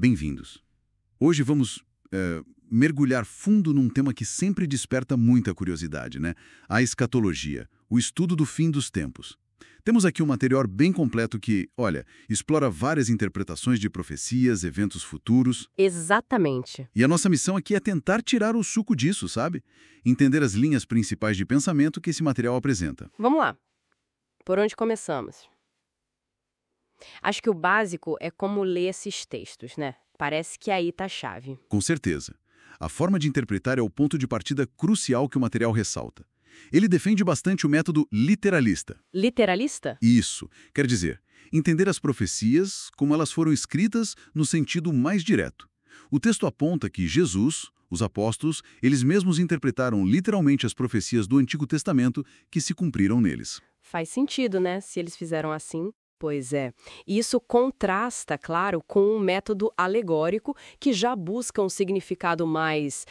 Bem-vindos. Hoje vamos mergulhar fundo num tema que sempre desperta muita curiosidade, né? A escatologia, o estudo do fim dos tempos. Temos aqui um material bem completo que, olha, explora várias interpretações de profecias, eventos futuros. Exatamente. E a nossa missão aqui é tentar tirar o suco disso, sabe? Entender as linhas principais de pensamento que esse material apresenta. Vamos lá. Por onde começamos? Acho que o básico é como ler esses textos, né? Parece que aí tá a chave. Com certeza. A forma de interpretar é o ponto de partida crucial que o material ressalta. Ele defende bastante o método literalista. Literalista? Isso, quer dizer, entender as profecias como elas foram escritas no sentido mais direto. O texto aponta que Jesus, os apóstolos, eles mesmos interpretaram literalmente as profecias do Antigo Testamento que se cumpriram neles. Faz sentido, né? Se eles fizeram assim. Pois é. Isso contrasta, claro, com um método alegórico que já busca um significado mais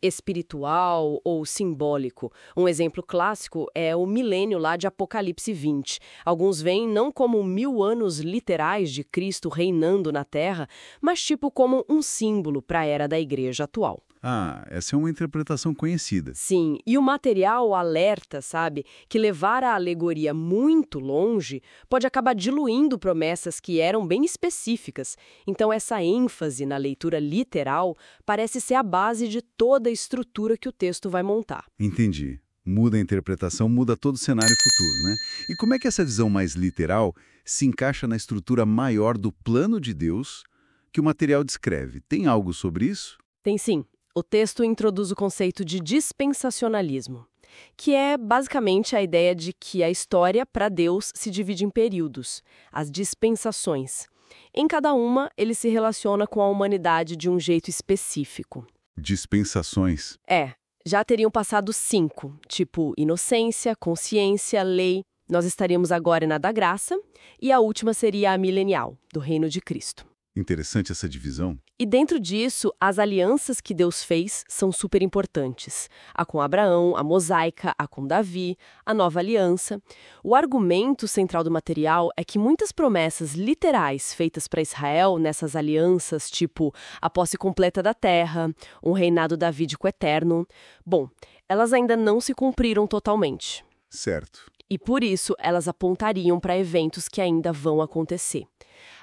espiritual ou simbólico. Um exemplo clássico é o milênio lá de Apocalipse 20. Alguns veem não como 1000 anos literais de Cristo reinando na Terra, mas tipo como um símbolo para a era da Igreja atual. Ah, essa é uma interpretação conhecida. Sim, e o material alerta, sabe, que levar a alegoria muito longe pode acabar diluindo promessas que eram bem específicas. Então essa ênfase na leitura literal parece ser a base de toda a estrutura que o texto vai montar. Entendi. Muda a interpretação, muda todo o cenário futuro, né? E como é que essa visão mais literal se encaixa na estrutura maior do plano de Deus que o material descreve? Tem algo sobre isso? Tem sim. O texto introduz o conceito de dispensacionalismo, que é basicamente a ideia de que a história, para Deus, se divide em períodos, as dispensações. Em cada uma, ele se relaciona com a humanidade de um jeito específico. Dispensações. Já teriam passado 5, tipo inocência, consciência, lei. Nós estaríamos agora na da graça, e a última seria a milenial, do reino de Cristo. Interessante essa divisão. E dentro disso, as alianças que Deus fez são super importantes. A com Abraão, a mosaica, a com Davi, a nova aliança. O argumento central do material é que muitas promessas literais feitas para Israel nessas alianças, tipo a posse completa da terra, um reinado davídico eterno, bom, elas ainda não se cumpriram totalmente. Certo. E por isso, elas apontariam para eventos que ainda vão acontecer.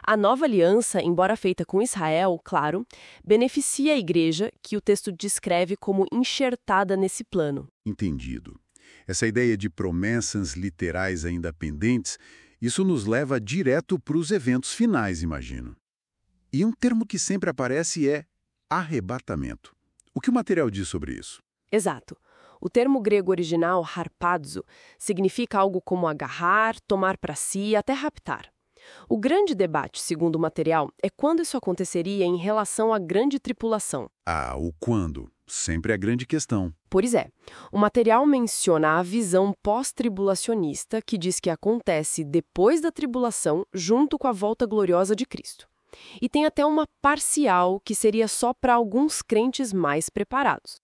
A nova aliança, embora feita com Israel, claro, beneficia a igreja, que o texto descreve como enxertada nesse plano. Entendido. Essa ideia de promessas literais ainda pendentes, isso nos leva direto para os eventos finais, imagino. E um termo que sempre aparece é arrebatamento. O que o material diz sobre isso? Exato. O termo grego original, harpazo, significa algo como agarrar, tomar para si e até raptar. O grande debate, segundo o material, é quando isso aconteceria em relação à grande tripulação. Ah, o quando. Sempre a grande questão. Pois é, o material menciona a visão pós-tribulacionista que diz que acontece depois da tribulação, junto com a volta gloriosa de Cristo. E tem até uma parcial que seria só para alguns crentes mais preparados.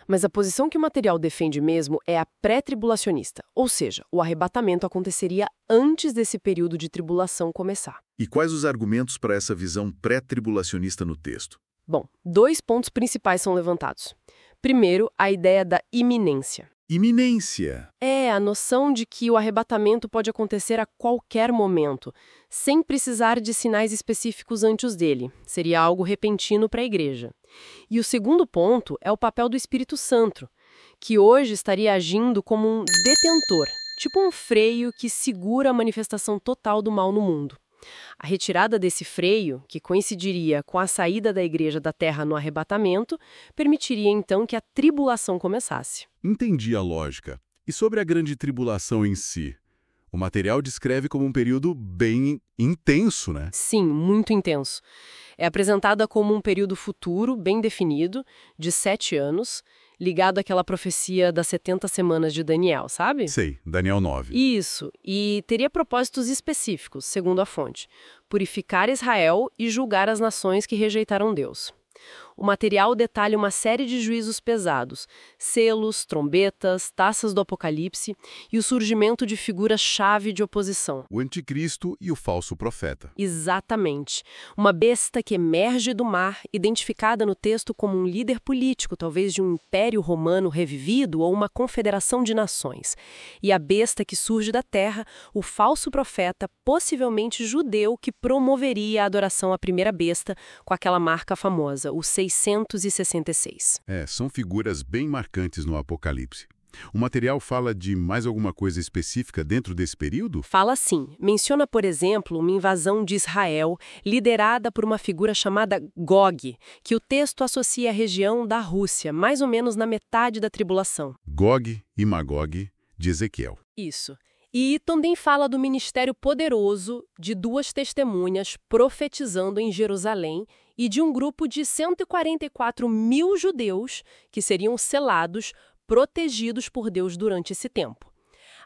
Mas a posição que o material defende mesmo é a pré-tribulacionista, ou seja, o arrebatamento aconteceria antes desse período de tribulação começar. E quais os argumentos para essa visão pré-tribulacionista no texto? Bom, 2 pontos principais são levantados. Primeiro, a ideia da iminência. Iminência. É a noção de que o arrebatamento pode acontecer a qualquer momento, sem precisar de sinais específicos antes dele. Seria algo repentino para a igreja. E o segundo ponto é o papel do Espírito Santo, que hoje estaria agindo como um detentor, tipo um freio que segura a manifestação total do mal no mundo. A retirada desse freio, que coincidiria com a saída da igreja da terra no arrebatamento, permitiria então que a tribulação começasse. Entendi a lógica. E sobre a grande tribulação em si? O material descreve como um período bem intenso, né? Sim, muito intenso. É apresentada como um período futuro, bem definido, de 7 anos, ligado àquela profecia das 70 semanas de Daniel, sabe? Sei, Daniel 9. Isso, e teria propósitos específicos, segundo a fonte: purificar Israel e julgar as nações que rejeitaram Deus. O material detalha uma série de juízos pesados, selos, trombetas, taças do Apocalipse e o surgimento de figuras-chave de oposição. O anticristo e o falso profeta. Exatamente. Uma besta que emerge do mar, identificada no texto como um líder político, talvez de um império romano revivido ou uma confederação de nações. E a besta que surge da terra, o falso profeta, possivelmente judeu, que promoveria a adoração à primeira besta com aquela marca famosa, o 666. São figuras bem marcantes no Apocalipse. O material fala de mais alguma coisa específica dentro desse período? Fala sim. Menciona, por exemplo, uma invasão de Israel liderada por uma figura chamada Gog, que o texto associa à região da Rússia, mais ou menos na metade da tribulação. Gog e Magog, de Ezequiel. Isso. E também fala do ministério poderoso de duas testemunhas profetizando em Jerusalém e de um grupo de 144 mil judeus que seriam selados, protegidos por Deus durante esse tempo.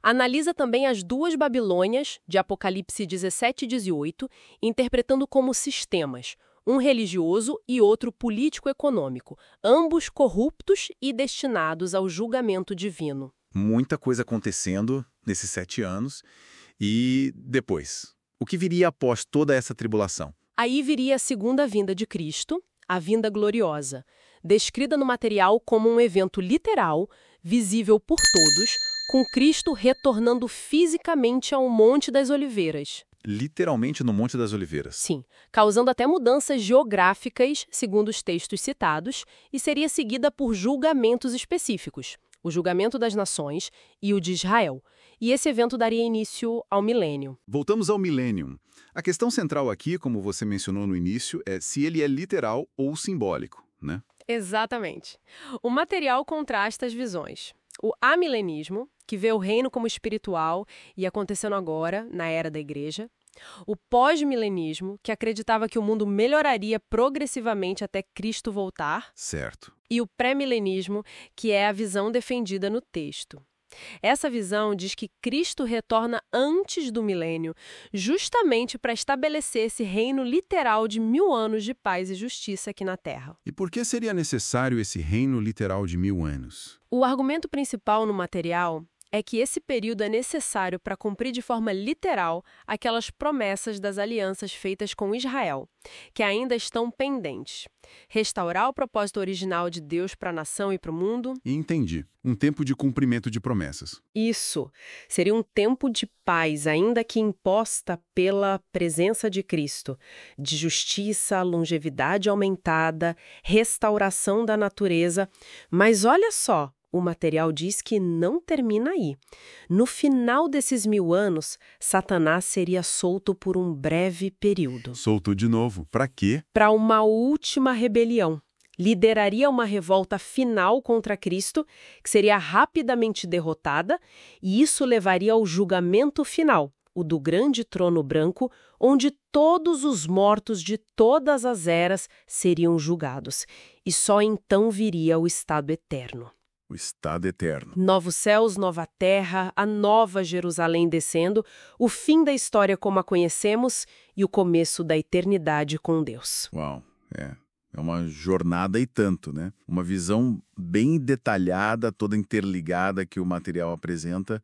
Analisa também as duas Babilônias, de Apocalipse 17 e 18, interpretando como sistemas, um religioso e outro político-econômico, ambos corruptos e destinados ao julgamento divino. Muita coisa acontecendo nesses 7 anos. E depois? O que viria após toda essa tribulação? Aí viria a segunda vinda de Cristo, a vinda gloriosa, descrita no material como um evento literal, visível por todos, com Cristo retornando fisicamente ao Monte das Oliveiras. Literalmente no Monte das Oliveiras. Sim, causando até mudanças geográficas, segundo os textos citados, e seria seguida por julgamentos específicos, o julgamento das nações e o de Israel. E esse evento daria início ao milênio. Voltamos ao milênio. A questão central aqui, como você mencionou no início, é se ele é literal ou simbólico, né? Exatamente. O material contrasta as visões. O amilenismo, que vê o reino como espiritual e acontecendo agora, na era da igreja. O pós-milenismo, que acreditava que o mundo melhoraria progressivamente até Cristo voltar. Certo. E o pré-milenismo, que é a visão defendida no texto. Essa visão diz que Cristo retorna antes do milênio, justamente para estabelecer esse reino literal de 1000 anos de paz e justiça aqui na Terra. E por que seria necessário esse reino literal de 1000 anos? O argumento principal no material é que esse período é necessário para cumprir de forma literal aquelas promessas das alianças feitas com Israel, que ainda estão pendentes. Restaurar o propósito original de Deus para a nação e para o mundo. E entendi. Um tempo de cumprimento de promessas. Isso. Seria um tempo de paz, ainda que imposta pela presença de Cristo. De justiça, longevidade aumentada, restauração da natureza. Mas olha só. O material diz que não termina aí. No final desses 1000 anos, Satanás seria solto por um breve período. Solto de novo. Para quê? Para uma última rebelião. Lideraria uma revolta final contra Cristo, que seria rapidamente derrotada, e isso levaria ao julgamento final, o do grande trono branco, onde todos os mortos de todas as eras seriam julgados. E só então viria o estado eterno. O estado eterno. Novos céus, nova terra, a nova Jerusalém descendo, o fim da história como a conhecemos e o começo da eternidade com Deus. Uau, é uma jornada e tanto, né? Uma visão bem detalhada, toda interligada que o material apresenta,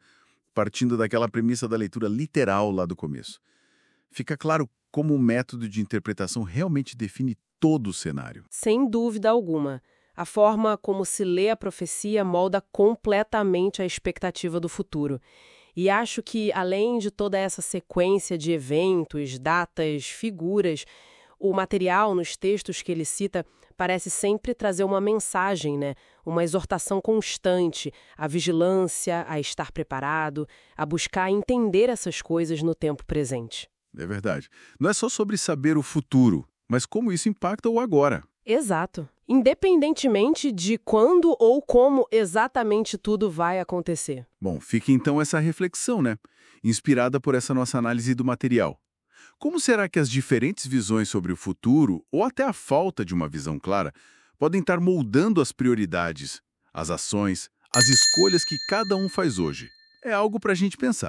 partindo daquela premissa da leitura literal lá do começo. Fica claro como o método de interpretação realmente define todo o cenário. Sem dúvida alguma. A forma como se lê a profecia molda completamente a expectativa do futuro. E acho que, além de toda essa sequência de eventos, datas, figuras, o material nos textos que ele cita parece sempre trazer uma mensagem, né? Uma exortação constante, à vigilância, a estar preparado, a buscar entender essas coisas no tempo presente. É verdade. Não é só sobre saber o futuro, mas como isso impacta o agora. Exato. Independentemente de quando ou como exatamente tudo vai acontecer. Bom, fica então essa reflexão, né? Inspirada por essa nossa análise do material. Como será que as diferentes visões sobre o futuro, ou até a falta de uma visão clara, podem estar moldando as prioridades, as ações, as escolhas que cada um faz hoje? É algo para a gente pensar.